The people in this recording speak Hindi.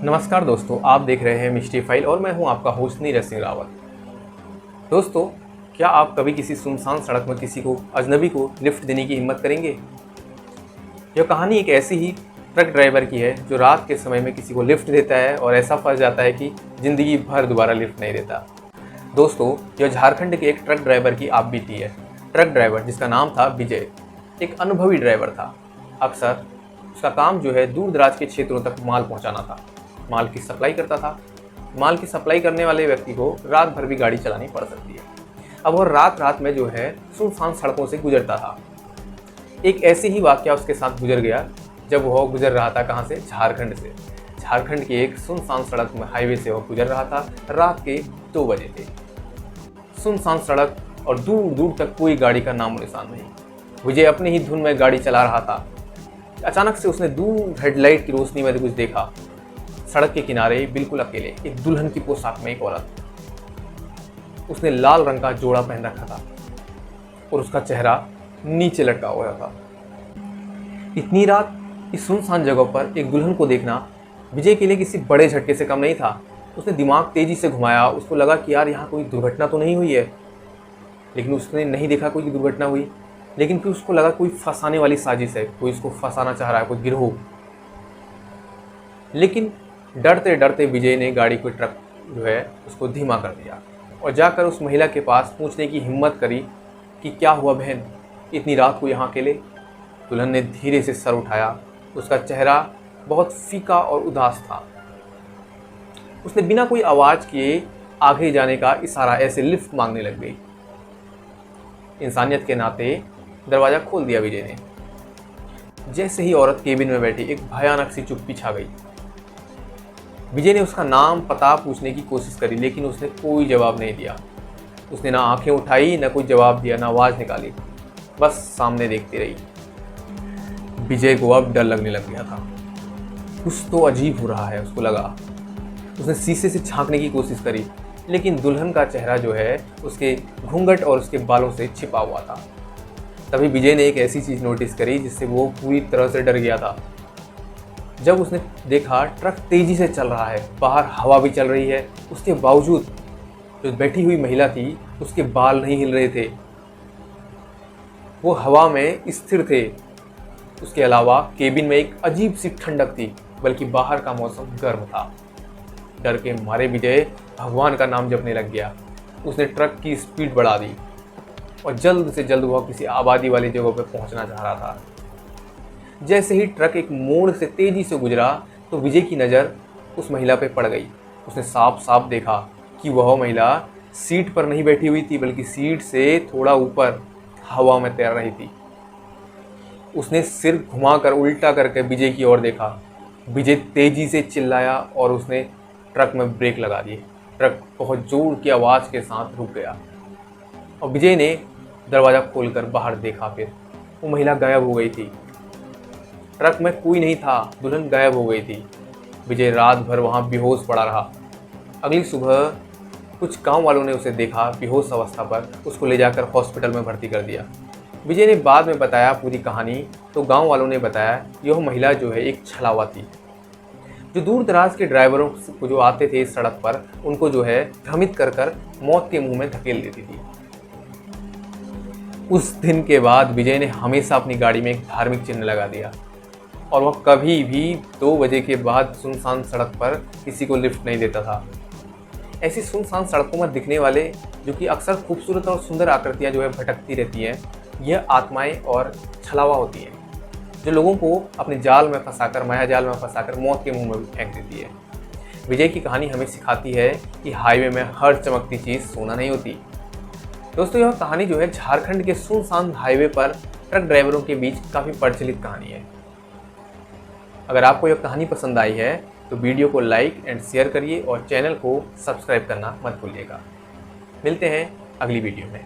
नमस्कार दोस्तों, आप देख रहे हैं मिस्ट्री फाइल और मैं हूं आपका होस्ट नीरज सिंह रावत। दोस्तों, क्या आप कभी किसी सुनसान सड़क में किसी को अजनबी को लिफ्ट देने की हिम्मत करेंगे? यह कहानी एक ऐसी ही ट्रक ड्राइवर की है जो रात के समय में किसी को लिफ्ट देता है और ऐसा फंस जाता है कि ज़िंदगी भर दोबारा लिफ्ट नहीं देता। दोस्तों, यह झारखंड के एक ट्रक ड्राइवर की आप बीती है। ट्रक ड्राइवर जिसका नाम था विजय एक अनुभवी ड्राइवर था। अक्सर उसका काम जो है दूर दराज के क्षेत्रों तक माल पहुंचाना था। माल की सप्लाई करता था। माल की सप्लाई करने वाले व्यक्ति को रात भर भी गाड़ी चलानी पड़ सकती है। अब वह रात रात में जो है सुनसान सड़कों से गुजरता था। एक ऐसी ही वाकया उसके साथ गुजर गया जब वह गुजर रहा था कहाँ से? झारखंड से। झारखंड की एक सुनसान सड़क में हाईवे से वह गुजर रहा था। रात के 2 बजे थे। सुनसान सड़क और दूर दूर तक कोई गाड़ी का नामो निशान नहीं। विजय अपनी ही धुन में गाड़ी चला रहा था। अचानक से उसने दूर हेडलाइट की रोशनी में कुछ देखा। सड़क के किनारे बिल्कुल अकेले एक दुल्हन की पोशाक में एक औरत। उसने लाल रंग का जोड़ा पहन रखा था और उसका चेहरा नीचे लटका हुआ था। इतनी रात इस सुनसान जगह पर एक दुल्हन को देखना विजय के लिए किसी बड़े झटके से कम नहीं था। उसने दिमाग तेजी से घुमाया। उसको लगा कि यार यहाँ कोई दुर्घटना तो नहीं हुई है, लेकिन उसने नहीं देखा कोई दुर्घटना हुई। लेकिन फिर उसको लगा कोई फंसाने वाली साजिश है, कोई उसको फंसाना चाह रहा है, कोई गिरोह। लेकिन डरते डरते विजय ने गाड़ी को ट्रक जो है उसको धीमा कर दिया और जाकर उस महिला के पास पूछने की हिम्मत करी कि क्या हुआ बहन, इतनी रात को यहाँ अकेले? दुल्हन ने धीरे से सर उठाया। उसका चेहरा बहुत फीका और उदास था। उसने बिना कोई आवाज़ किए आगे जाने का इशारा ऐसे लिफ्ट मांगने लग गई। इंसानियत के नाते दरवाज़ा खोल दिया विजय ने। जैसे ही औरत केबिन में बैठी एक भयानक सी चुप्पी छा गई। विजय ने उसका नाम पता पूछने की कोशिश करी, लेकिन उसने कोई जवाब नहीं दिया। उसने ना आंखें उठाई, ना कोई जवाब दिया, ना आवाज़ निकाली, बस सामने देखती रही। विजय को अब डर लगने लग गया था। कुछ तो अजीब हो रहा है, उसको लगा। उसने शीशे से झांकने की कोशिश करी, लेकिन दुल्हन का चेहरा जो है उसके घूंघट और उसके बालों से छिपा हुआ था। तभी विजय ने एक ऐसी चीज़ नोटिस करी जिससे वो पूरी तरह से डर गया था। जब उसने देखा ट्रक तेजी से चल रहा है, बाहर हवा भी चल रही है, उसके बावजूद जो बैठी हुई महिला थी उसके बाल नहीं हिल रहे थे, वो हवा में स्थिर थे। उसके अलावा केबिन में एक अजीब सी ठंडक थी, बल्कि बाहर का मौसम गर्म था। डर के मारे विजय भगवान का नाम जपने लग गया। उसने ट्रक की स्पीड बढ़ा दी और जल्द से जल्द वह किसी आबादी वाली जगह पर पहुंचना चाह रहा था। जैसे ही ट्रक एक मोड़ से तेजी से गुजरा तो विजय की नज़र उस महिला पे पड़ गई। उसने साफ साफ देखा कि वह महिला सीट पर नहीं बैठी हुई थी, बल्कि सीट से थोड़ा ऊपर हवा में तैर रही थी। उसने सिर घुमाकर उल्टा करके विजय की ओर देखा। विजय तेजी से चिल्लाया और उसने ट्रक में ब्रेक लगा दिए। ट्रक बहुत जोर की आवाज़ के साथ रुक गया और विजय ने दरवाज़ा खोलकर बाहर देखा। फिर वो महिला गायब हो गई थी। ट्रक में कोई नहीं था, दुल्हन गायब हो गई थी। विजय रात भर वहाँ बेहोश पड़ा रहा। अगली सुबह कुछ गांव वालों ने उसे देखा बेहोश अवस्था पर। उसको ले जाकर हॉस्पिटल में भर्ती कर दिया। विजय ने बाद में बताया पूरी कहानी। तो गांव वालों ने बताया यह महिला जो है एक छलावा थी, जो दूर दराज के ड्राइवरों को जो आते थे इस सड़क पर, उनको जो है भ्रमित कर मौत के मुंह में धकेल देती थी। उस दिन के बाद विजय ने हमेशा अपनी गाड़ी में एक धार्मिक चिन्ह लगा दिया और वह कभी भी 2 बजे के बाद सुनसान सड़क पर किसी को लिफ्ट नहीं देता था। ऐसी सुनसान सड़कों में दिखने वाले जो कि अक्सर खूबसूरत और सुंदर आकृतियां जो है भटकती रहती हैं, यह आत्माएं और छलावा होती हैं, जो लोगों को अपने जाल में फंसाकर, माया जाल में फंसाकर मौत के मुंह में भी फेंक देती है। विजय की कहानी हमें सिखाती है कि हाईवे में हर चमकती चीज़ सोना नहीं होती। दोस्तों, यह कहानी जो है झारखंड के सुनसान हाईवे पर ट्रक ड्राइवरों के बीच काफ़ी प्रचलित कहानी है। अगर आपको यह कहानी पसंद आई है तो वीडियो को लाइक एंड शेयर करिए और चैनल को सब्सक्राइब करना मत भूलिएगा। मिलते हैं अगली वीडियो में।